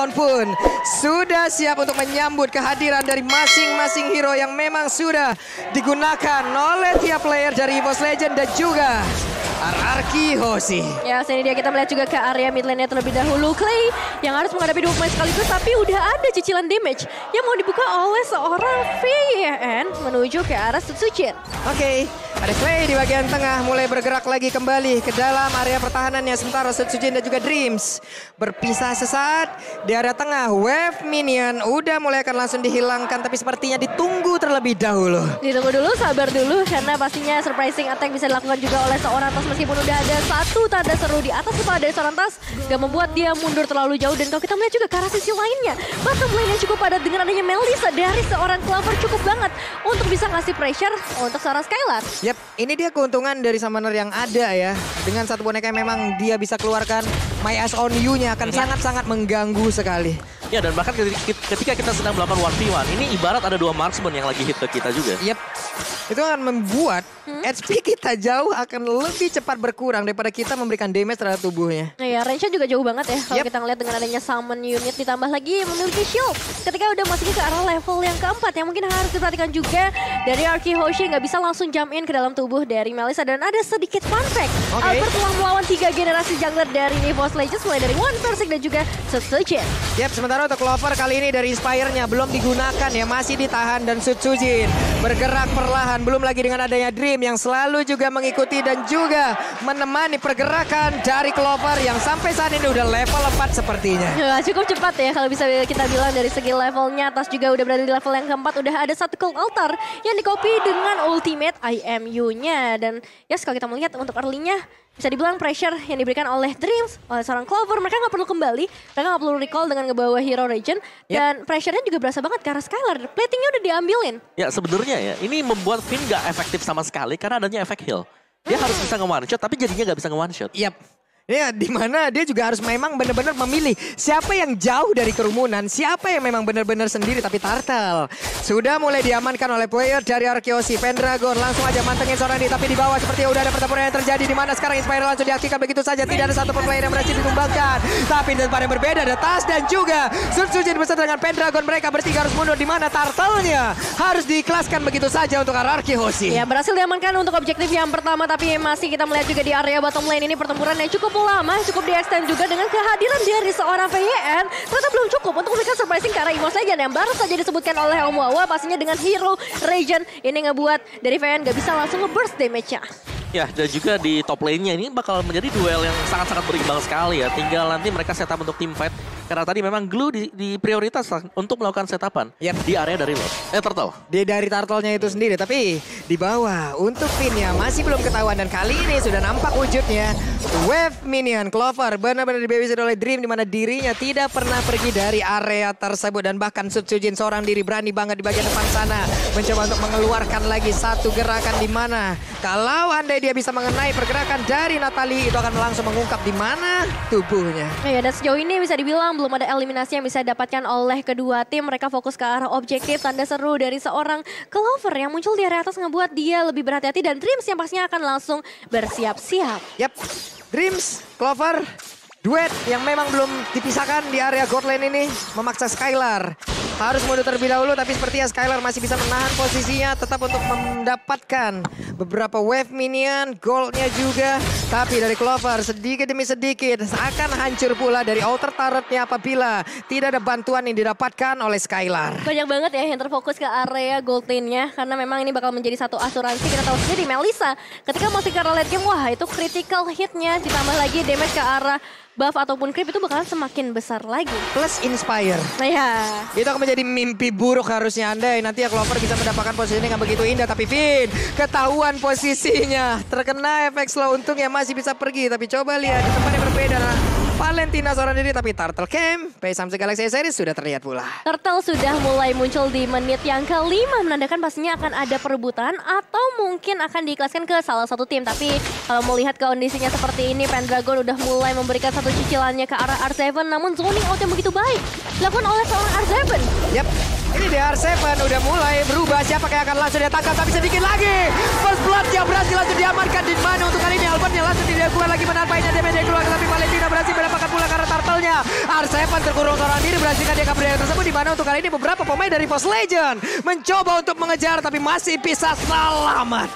pun sudah siap untuk menyambut kehadiran dari masing-masing hero yang memang sudah digunakan oleh tiap player dari EVOS Legend dan juga RRQ Hoshi. Ya, sini dia kita melihat juga ke area mid lane-nya terlebih dahulu. Clay yang harus menghadapi 2 pemain sekaligus, tapi udah ada cicilan damage yang mau dibuka oleh seorang VN menuju ke arah Sutsujin. Oke, ada Clay di bagian tengah mulai bergerak lagi kembali ke dalam area pertahanannya. Sementara Sutsujin dan juga Dreams berpisah sesaat di area tengah. Wave minion udah mulai akan langsung dihilangkan, tapi sepertinya ditunggu terlebih dahulu. Ditunggu dulu, sabar dulu, karena pastinya surprising attack bisa dilakukan juga oleh seorang Tas. Meskipun udah ada satu tanda seru di atas kepala dari seorang Tas, gak membuat dia mundur terlalu jauh. Dan kalau kita melihat juga ke arah sisi lainnya, bottom lane yang cukup padat dengan adanya Melissa dari seorang Clover cukup banget untuk bisa ngasih pressure untuk seorang Skylar. Yap, ini dia keuntungan dari summoner yang ada ya. Dengan satu boneka yang memang dia bisa keluarkan, My Eyes on You-nya akan sangat-sangat mengganggu sekali. Ya, dan bahkan ketika kita sedang melakukan 1v1, ini ibarat ada 2 marksman yang lagi hit ke kita juga. Yap, itu akan membuat HP kita jauh akan lebih cepat berkurang daripada kita memberikan damage terhadap tubuhnya. Nah ya, range-nya juga jauh banget ya. Kalau Yep. kita ngeliat dengan adanya summon unit ditambah lagi memiliki shield. Ketika udah masuk ke arah level yang keempat yang mungkin harus diperhatikan juga dari RRQ Hoshi nggak bisa langsung jump in ke dalam tubuh dari Melissa. Dan ada sedikit fun fact. Albert telah melawan 3 generasi jungler dari EVOS Legends mulai dari One Persik dan juga Sutsujin. Yap, sementara untuk Clover kali ini dari Inspire-nya belum digunakan ya, masih ditahan dan Sutsujin bergerak perlahan. Belum lagi dengan adanya Dream yang selalu juga mengikuti dan juga menemani pergerakan dari Clover yang sampai saat ini udah level 4 sepertinya. Ya, cukup cepat ya kalau bisa kita bilang dari segi levelnya. Tas juga udah berada di level yang keempat. Udah ada satu Cold Altar yang di-copy dengan ultimate IMU-nya. Dan ya kalau kita melihat untuk early-nya bisa dibilang pressure yang diberikan oleh Dreams, oleh seorang Clover. Mereka nggak perlu kembali, mereka nggak perlu recall dengan ngebawa hero Regen. Dan pressure-nya juga berasa banget karena Skylar. Platingnya udah diambilin. Ya sebenarnya ya, ini membuat Finn gak efektif sama sekali karena adanya efek heal. Dia harus bisa nge-one shot, tapi jadinya gak bisa nge-one shot. Yap. Ya, dimana dia juga harus memang benar-benar memilih siapa yang jauh dari kerumunan, siapa yang memang benar-benar sendiri. Tapi Turtle sudah mulai diamankan oleh player dari RRQ Hoshi. Pendragon langsung aja mantengin seorang ini, tapi di bawah sepertinya udah ada pertempuran yang terjadi di mana sekarang Inspire langsung diaktifkan begitu saja. Tidak ada satu player yang berhasil ditumbangkan. Tapi di tempat yang berbeda ada Tas dan juga Sutsujin beserta dengan Pendragon. Mereka bertiga harus mundur di mana Turtle-nya harus diikhlaskan begitu saja untuk RRQ Hoshi. Ya, berhasil diamankan untuk objektif yang pertama, tapi masih kita melihat juga di area bottom lane ini pertempuran yang cukup lama, cukup di-extend juga dengan kehadiran dari seorang VYN. Ternyata belum cukup untuk memberikan surprising ke arah EVOS Legend yang baru saja disebutkan oleh Om Wawa. Pastinya dengan hero Regen ini ngebuat dari VYN gak bisa langsung nge-burst damage-nya. Ya, dan juga di top lane-nya ini bakal menjadi duel yang sangat-sangat berimbang sekali ya. Tinggal nanti mereka setup untuk team fight. Karena tadi memang Glue di prioritas untuk melakukan setapan di area dari Turtle. Dari Turtle-nya itu sendiri, tapi di bawah untuk Finn-nya masih belum ketahuan. Dan kali ini sudah nampak wujudnya. Wave minion Clover benar-benar dibabysit oleh Dream, di mana dirinya tidak pernah pergi dari area tersebut. Dan bahkan Sutsujin seorang diri berani banget di bagian depan sana mencoba untuk mengeluarkan lagi satu gerakan, di mana kalau andai dia bisa mengenai pergerakan dari Natalie, itu akan langsung mengungkap di mana tubuhnya. Ya, dan sejauh ini bisa dibilang belum ada eliminasi yang bisa didapatkan oleh kedua tim. Mereka fokus ke arah objektif. Tanda seru dari seorang Clover yang muncul di area atas ngebuat dia lebih berhati-hati. Dan Dreams yang pastinya akan langsung bersiap-siap. Yap, Dreams, Clover, duet yang memang belum dipisahkan di area God lane ini memaksa Skylar harus mundur terlebih dahulu, tapi sepertinya Skylar masih bisa menahan posisinya tetap untuk mendapatkan beberapa wave minion, goldnya juga. Tapi dari Clover sedikit demi sedikit akan hancur pula dari outer turretnya apabila tidak ada bantuan yang didapatkan oleh Skylar. Banyak banget ya yang terfokus ke area gold lane-nya, karena memang ini bakal menjadi satu asuransi. Kita tahu sendiri Melissa ketika masuk ke arah late game, wah itu critical hit-nya ditambah lagi damage ke arah buff ataupun creep itu bakalan semakin besar lagi. Plus Inspire. Nah ya, itu akan menjadi mimpi buruk harusnya andai nanti ya Clover bisa mendapatkan posisinya yang begitu indah. Tapi Finn ketahuan posisinya, terkena efek slow. Untungnya masih bisa pergi, tapi coba lihat di tempat yang berbeda. Valentina seorang diri, tapi Turtle Camp Pay Samsung Galaxy Series sudah terlihat pula. Turtle sudah mulai muncul di menit yang kelima, menandakan pastinya akan ada perebutan atau mungkin akan diikhlaskan ke salah satu tim. Tapi kalau melihat kondisinya seperti ini, Pendragon udah mulai memberikan satu cicilannya ke arah R7, namun zoning out yang begitu baik dilakukan oleh seorang R7. Yap. Ini di R7 udah mulai berubah. Siapa yang akan langsung dia tangkap. Tapi sedikit lagi. First blood yang berhasil langsung diamankan. Di mana untuk kali ini Albertnya langsung dilakukan lagi menarpainya. Damage yang keluar. Tapi Valentina berhasil mendapatkan pula karena turtle-nya. R7 terkurung seorang diri. Berhasilkan dia kabur tersebut. Di mana untuk kali ini beberapa pemain dari Force Legend mencoba untuk mengejar. Tapi masih bisa selamat.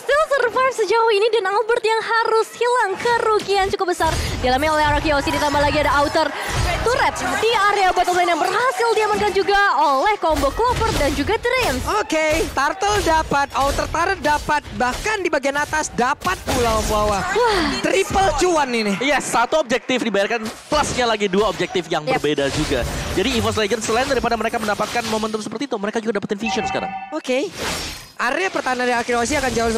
Still survive sejauh ini. Dan Albert yang harus hilang kerugian cukup besar. Dialami oleh RKOC. Ditambah lagi ada outer turret di area bottom lane yang berhasil diamankan juga oleh combo Clover dan juga Dreams. Oke, Turtle dapat, Outer Turret dapat, bahkan di bagian atas dapat pulau bawah. Triple cuan ini. Iya, satu objektif dibayarkan plusnya lagi 2 objektif yang berbeda juga. Jadi EVOS Legends selain daripada mereka mendapatkan momentum seperti itu, mereka juga dapetin vision sekarang. Oke, area pertahanan dari Akhirosi akan jauh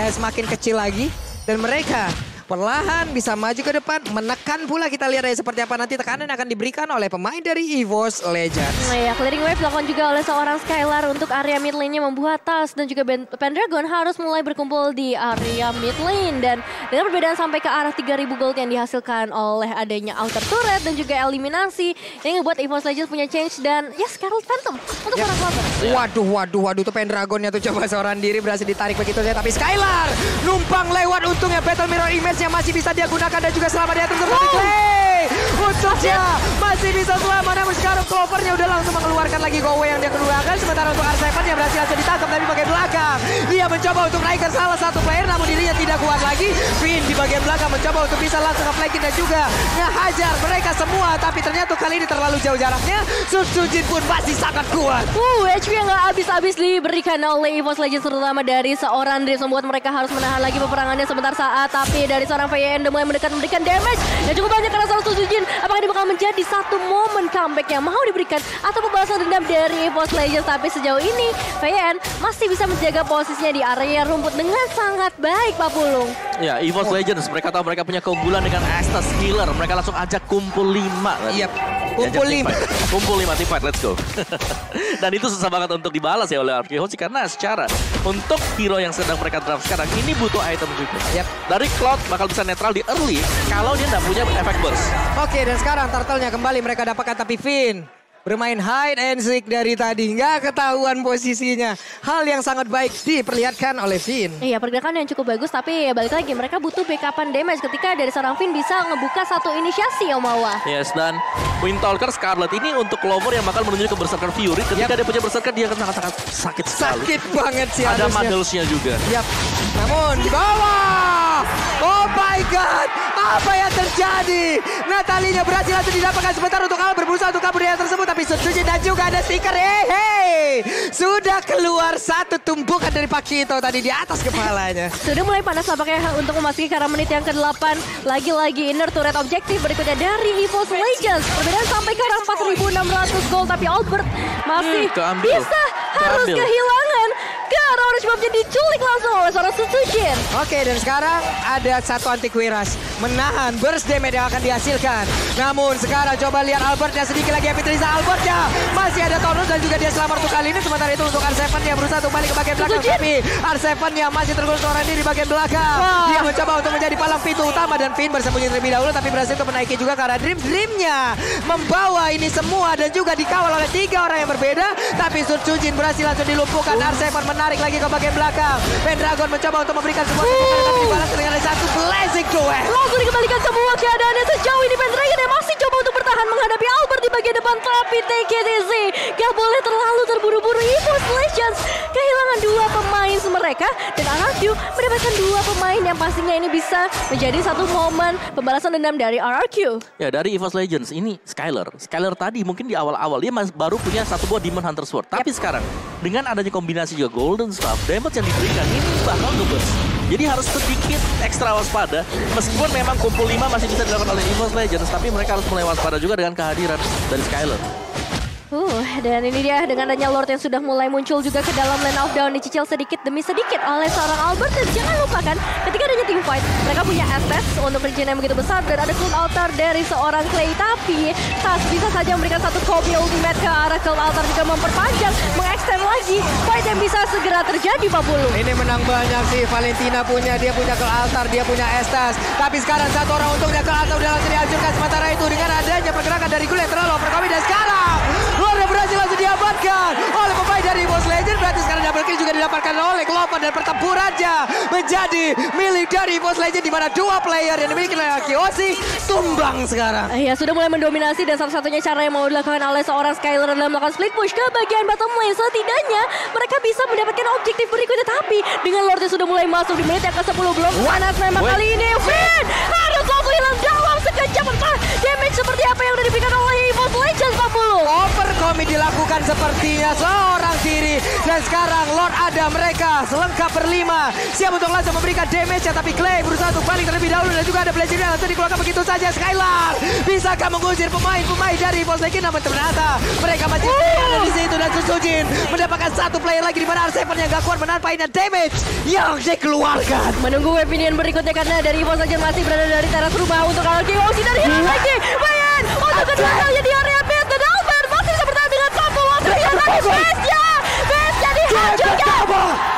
semakin kecil lagi. Dan mereka perlahan bisa maju ke depan, menekan pula. Kita lihat seperti apa nanti tekanan akan diberikan oleh pemain dari EVOS Legends. Nah ya, clearing wave dilakukan juga oleh seorang Skylar untuk area mid lane-nya membuat tas. Dan juga Pendragon harus mulai berkumpul di area mid lane. Dan dengan perbedaan sampai ke arah 3000 gold yang dihasilkan oleh adanya outer turret dan juga eliminasi. Yang ngebuat EVOS Legends punya change dan ya Scarlet Phantom untuk para Clover. Waduh tuh Pendragonnya tuh coba seorang diri berhasil ditarik begitu saja. Tapi Skylar numpang lewat, untungnya Battle Mirror Image-nya masih bisa dia gunakan dan juga selamat diatur seperti Clay. Untuknya masih bisa selamat, namun sekarang Clovernya udah langsung mengeluarkan lagi Go Away yang dia keluarkan. Sementara untuk R7 yang berhasil langsung ditangkap dari bagian belakang. Dia mencoba untuk naikkan salah satu player namun dirinya tidak kuat lagi. Finn di bagian belakang mencoba untuk bisa langsung nge-flanking dan juga ngehajar mereka semua. Tapi ternyata kali ini terlalu jauh jaraknya. Sujin pun masih sangat kuat. HP yang gak habis-habis diberikan oleh EVOS Legends terutama dari seorang Dreams membuat mereka harus menahan lagi peperangannya sebentar saat. Tapi dari seorang VN udah mulai mendekat memberikan damage dan cukup banyak karena salah Sujin. Apakah ini bakal menjadi satu momen comeback yang mau diberikan atau pembalasan dendam dari EVOS Legends? Tapi sejauh ini VN masih bisa menjaga posisinya di area rumput dengan sangat baik, Pak Pulung. Ya, EVOS Legends mereka tahu mereka punya keunggulan dengan Estes Healer. Mereka langsung ajak kumpul 5. Iya, kumpul 5. Kumpul 5 team fight, let's go. Dan itu susah banget untuk dibalas ya oleh RKOC karena secara untuk hero yang sedang mereka draft sekarang ini butuh item juga. Dari Cloud bakal bisa netral di early kalau dia nggak punya efek burst. Oke, dan sekarang turtle-nya kembali mereka dapatkan, tapi Finn bermain hide and seek dari tadi. Nggak ketahuan posisinya. Hal yang sangat baik diperlihatkan oleh Finn. Iya, pergerakan yang cukup bagus, tapi ya balik lagi mereka butuh backupan damage ketika dari seorang Finn bisa ngebuka satu inisiasi, Omawa. Yes, dan Windtalker Scarlet ini untuk Clover yang bakal menuju ke Berserker Fury. Ketika dia punya Berserker, dia akan sangat-sangat sakit sekali. Sakit banget sih ada harusnya. Muddles-nya juga. Namun di bawah. Oh my God. Apa yang terjadi? Natalinya berhasil langsung didapatkan sebentar untuk Al berusaha untuk kabur dari tersebut. Tapi Sujin dan juga ada stiker. Hey. Sudah keluar satu tumpukan dari Pakito tadi di atas kepalanya. Sudah mulai panas nampaknya untuk memasuki karena menit yang ke-8. Lagi-lagi inner turret objektif berikutnya dari EVOS Legends. Perbedaan sampai ke arah 4.600 gold. Tapi Albert masih bisa harus kehilangan. Ke arah Orange Buff-nya diculik langsung oleh seorang Sujin. Oke, dan sekarang ada satu anti-Quiras menahan burst damage yang akan dihasilkan. Namun sekarang coba lihat Albertnya sedikit lagi. Epitriza Albertnya masih ada Taurus dan juga dia selamat untuk kali ini. Sementara itu untuk R7 yang berusaha untuk balik ke bagian belakang. Tapi R7 yang masih tergolong seorang diri di bagian belakang. Dia mencoba untuk menjadi palang pintu utama dan Finn bersembunyi terlebih dahulu. Tapi berhasil untuk menaiki juga karena Dream-Dreamnya membawa ini semua dan juga dikawal oleh 3 orang yang berbeda. Tapi Sujin berhasil langsung dilumpuhkan. R7 menarik lagi ke bagian belakang. Pendragon mencoba untuk memberikan sebuah tembakan tapi dibalas dengan satu blazing duel. Langsung dikembalikan semua keadaannya sejauh ini. Pendragon yang masih coba untuk bertahan menghadapi Albert di bagian depan. Tapi TKTC gak boleh terlalu terburu-buru. EVOS Legends kehilangan 2 pemain mereka dan RRQ mendapatkan 2 pemain yang pastinya ini bisa menjadi satu momen pembalasan dendam dari RRQ. Ya, dari EVOS Legends ini Skylar tadi mungkin di awal-awal dia baru punya satu buah Demon Hunter Sword. Tapi sekarang dengan adanya kombinasi juga Golden Staff, damage yang diberikan ini bakal nge-burst. Jadi harus sedikit ekstra waspada. Meskipun memang kumpul 5 masih bisa dilakukan oleh EVOS Legends, tapi mereka harus mulai waspada juga dengan kehadiran dari Skylar. Dan ini dia dengan adanya Lord yang sudah mulai muncul juga ke dalam lane of down, dicicil sedikit demi sedikit oleh seorang Albert. Dan jangan lupakan ketika adanya team fight mereka punya SS untuk region yang begitu besar dan ada Cloud Altar dari seorang Clay. Tapi Tas bisa saja memberikan satu copy ultimate ke arah Cloud Altar juga memperpanjang, mengextend lagi fight yang bisa segera terjadi, Pak Bulu. Ini menang banyak sih. Valentina punya, dia punya Cloud Altar, dia punya Estas. Tapi sekarang satu orang untungnya Cloud Altar udah langsung dihancurkan. Sementara itu dengan adanya pergerakan dari Gule terlalu overcommit dan sekarang didapatkan oleh Glover dan pertempurannya menjadi milik dari EVOS Legend di mana dua player yang dimiliki oleh Arkeosi tumbang sekarang. Ya sudah mulai mendominasi dan satu-satunya cara yang mau dilakukan oleh seorang Skylar adalah melakukan split push ke bagian bottom lane. Setidaknya mereka bisa mendapatkan objektif berikutnya, tapi dengan Lord yang sudah mulai masuk di menit yang ke-10 belum panas memang kali ini. Finn harus langsung hilang dalam sekejap. Damage seperti apa yang diberikan oleh EVOS Legends 40. Overcommit dilakukan sepertinya seorang diri. Dan sekarang Lord ada mereka selengkap berlima. Siap untuk langsung memberikan damage ya. Tapi Clay berusaha untuk balik terlebih dahulu. Dan juga ada Blazing yang langsung dikeluarkan begitu saja. Skylar bisakah mengusir pemain-pemain dari EVOS Legends? Namun ternyata mereka masih ada di situ. Dan Susujin mendapatkan satu player lagi di mana R7 yang gak kuat menampainya damage yang dikeluarkan. Menunggu weaponian berikutnya karena dari EVOS Legends masih berada dari teras rumah untuk Arkeosi dari hilang lagi. Bayan untuk kedua kalinya di area base dan Albert masih bisa bertahan dengan satu lawan. Base-nya dihancurkan.